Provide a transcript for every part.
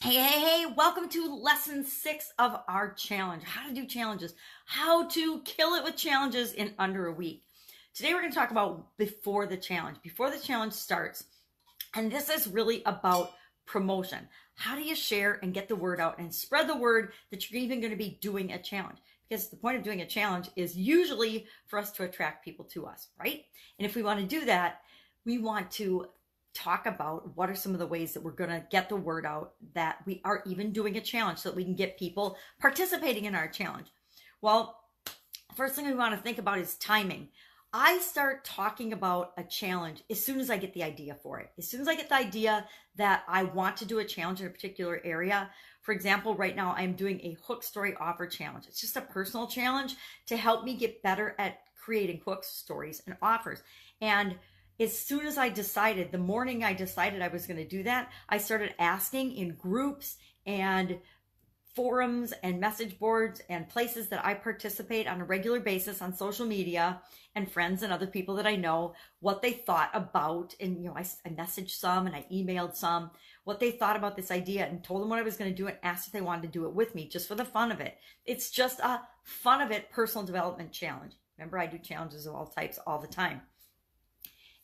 Hey, welcome to lesson 6 of our challenge. How to do challenges, how to kill it with challenges in under a week. Today we're going to talk about before the challenge starts. And this is really about promotion. How do you share and get the word out and spread the word that you're even going to be doing a challenge? Because the point of doing a challenge is usually for us to attract people to us, right? And if we want to do that, we want to talk about what are some of the ways that we're going to get the word out that we are even doing a challenge so that we can get people participating in our challenge. Well, first thing we want to think about is timing. I start talking about a challenge as soon as I get the idea for it. As soon as I get the idea that I want to do a challenge in a particular area. For example, right now I'm doing a hook story offer challenge. It's just a personal challenge to help me get better at creating hook stories and offers. And as soon as I decided, the morning I decided I was going to do that, I started asking in groups and forums and message boards and places that I participate on a regular basis on social media and friends and other people that I know what they thought about. And, I messaged some and I emailed some what they thought about this idea and told them what I was going to do and asked if they wanted to do it with me just for the fun of it. It's just a fun of it personal development challenge. Remember, I do challenges of all types all the time.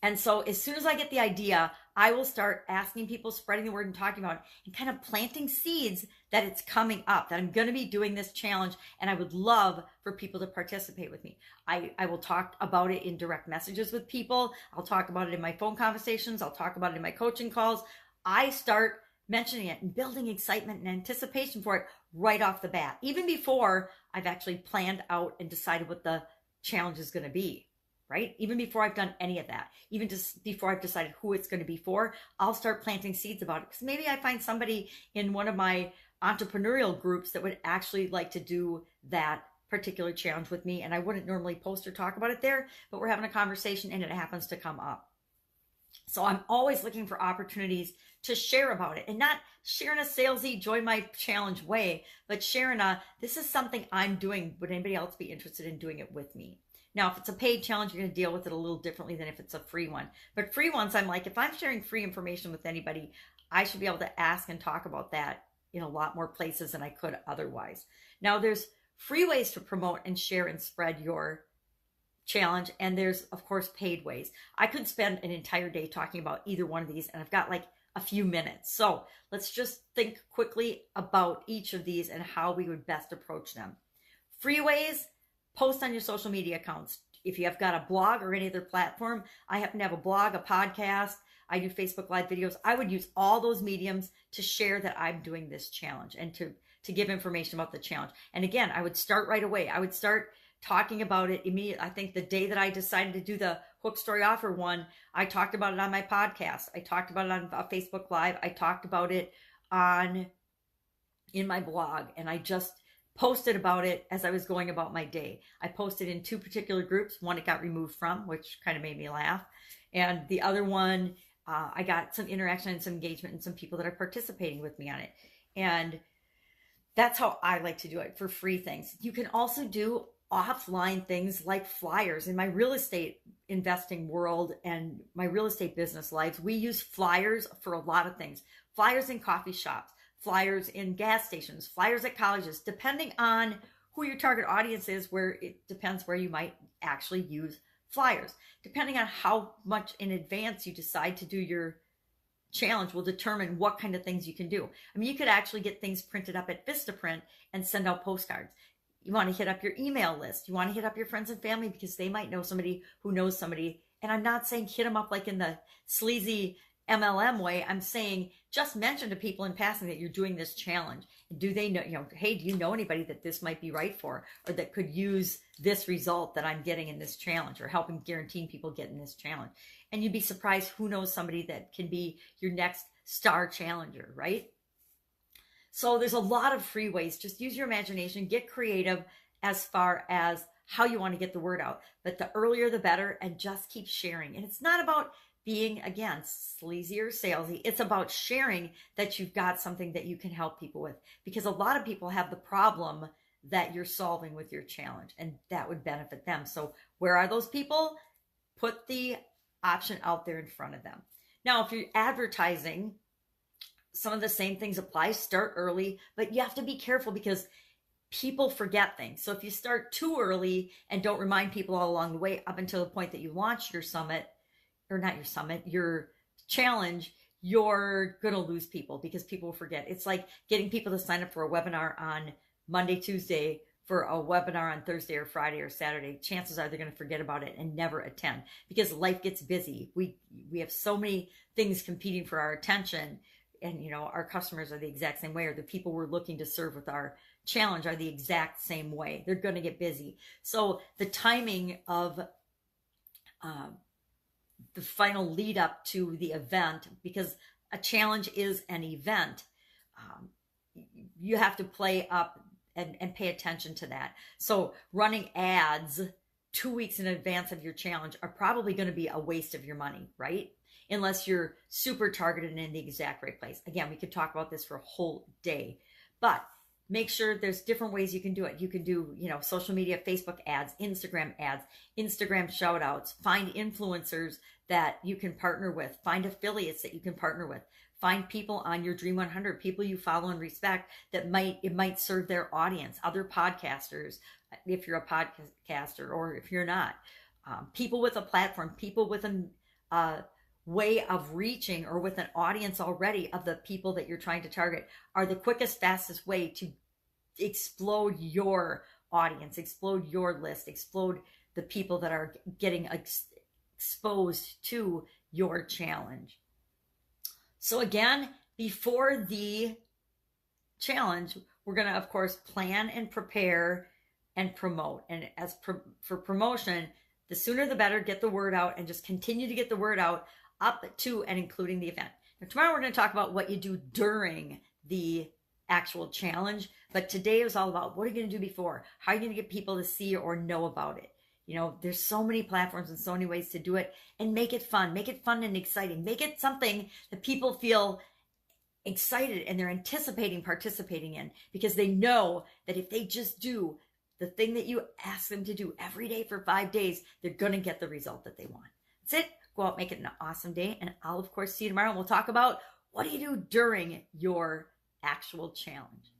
And so as soon as I get the idea, I will start asking people, spreading the word and talking about it and kind of planting seeds that it's coming up, that I'm going to be doing this challenge. And I would love for people to participate with me. I will talk about it in direct messages with people. I'll talk about it in my phone conversations. I'll talk about it in my coaching calls. I start mentioning it and building excitement and anticipation for it right off the bat, even before I've actually planned out and decided what the challenge is going to be. Right? Even before I've done any of that, even just before I've decided who it's going to be for, I'll start planting seeds about it. Because maybe I find somebody in one of my entrepreneurial groups that would actually like to do that particular challenge with me. And I wouldn't normally post or talk about it there, but we're having a conversation and it happens to come up. So I'm always looking for opportunities to share about it and not sharing a salesy, join my challenge way, but sharing this is something I'm doing. Would anybody else be interested in doing it with me? Now, if it's a paid challenge, you're going to deal with it a little differently than if it's a free one. But free ones, I'm like, if I'm sharing free information with anybody, I should be able to ask and talk about that in a lot more places than I could otherwise. Now, there's free ways to promote and share and spread your challenge. And there's, of course, paid ways. I could spend an entire day talking about either one of these, and I've got like a few minutes. So let's just think quickly about each of these and how we would best approach them. Free ways. Post on your social media accounts. If you have got a blog or any other platform, I happen to have a blog, a podcast, I do Facebook Live videos. I would use all those mediums to share that I'm doing this challenge and to give information about the challenge. And again, I would start right away. I would start talking about it immediately. I think the day that I decided to do the hook story offer one, I talked about it on my podcast. I talked about it on Facebook Live. I talked about it in my blog, and I just posted about it as I was going about my day. I posted in 2 particular groups. One it got removed from, which kind of made me laugh. And the other one, I got some interaction and some engagement and some people that are participating with me on it. And that's how I like to do it, for free things. You can also do offline things like flyers. In my real estate investing world and my real estate business lives, we use flyers for a lot of things. Flyers in coffee shops, flyers in gas stations, flyers at colleges, depending on who your target audience is, where it depends where you might actually use flyers. Depending on how much in advance you decide to do your challenge will determine what kind of things you can do. I mean, you could actually get things printed up at Vistaprint and send out postcards. You want to hit up your email list. You want to hit up your friends and family because they might know somebody who knows somebody. And I'm not saying hit them up like in the sleazy MLM way. I'm saying just mention to people in passing that you're doing this challenge. Do they know, hey, do you know anybody that this might be right for, or that could use this result that I'm getting in this challenge, or helping guaranteeing people get in this challenge? And you'd be surprised who knows somebody that can be your next star challenger, right? So there's a lot of free ways. Just use your imagination, get creative as far as how you want to get the word out. But the earlier the better, and just keep sharing. And it's not about being, again, sleazy or salesy. It's about sharing that you've got something that you can help people with, because a lot of people have the problem that you're solving with your challenge, and that would benefit them. So where are those people? Put the option out there in front of them. Now, if you're advertising some of the same things apply. Start early, but you have to be careful because people forget things. So if you start too early and don't remind people all along the way up until the point that you launch your summit, or not your summit, your challenge, you're going to lose people because people will forget. It's like getting people to sign up for a webinar on Monday, Tuesday, for a webinar on Thursday or Friday or Saturday. Chances are they're going to forget about it and never attend because life gets busy. We have so many things competing for our attention, and our customers are the exact same way, or the people we're looking to serve with our challenge are the exact same way. They're going to get busy. So the timing of the final lead up to the event, because a challenge is an event, you have to play up and pay attention to that. So running ads 2 weeks in advance of your challenge are probably going to be a waste of your money, right? Unless you're super targeted and in the exact right place. Again, we could talk about this for a whole day, but make sure there's different ways you can do it. You can do, social media, Facebook ads, Instagram shout outs, find influencers that you can partner with, find affiliates that you can partner with, find people on your Dream 100, people you follow and respect that might serve their audience, other podcasters, if you're a podcaster or if you're not, people with a platform, people with a way of reaching or with an audience already of the people that you're trying to target are the quickest, fastest way to explode your audience, explode your list, explode the people that are getting exposed to your challenge. So again, before the challenge, we're going to, of course, plan and prepare and promote. And for promotion, the sooner the better, get the word out and just continue to get the word out up to and including the event. Now, tomorrow we're going to talk about what you do during the actual challenge, but today was all about what are you going to do before? How are you going to get people to see or know about it? There's so many platforms and so many ways to do it, and make it fun and exciting. Make it something that people feel excited and they're anticipating participating in, because they know that if they just do the thing that you ask them to do every day for 5 days, they're going to get the result that they want. That's it. Go out, make it an awesome day. And I'll, of course, see you tomorrow. And we'll talk about what do you do during your actual challenge.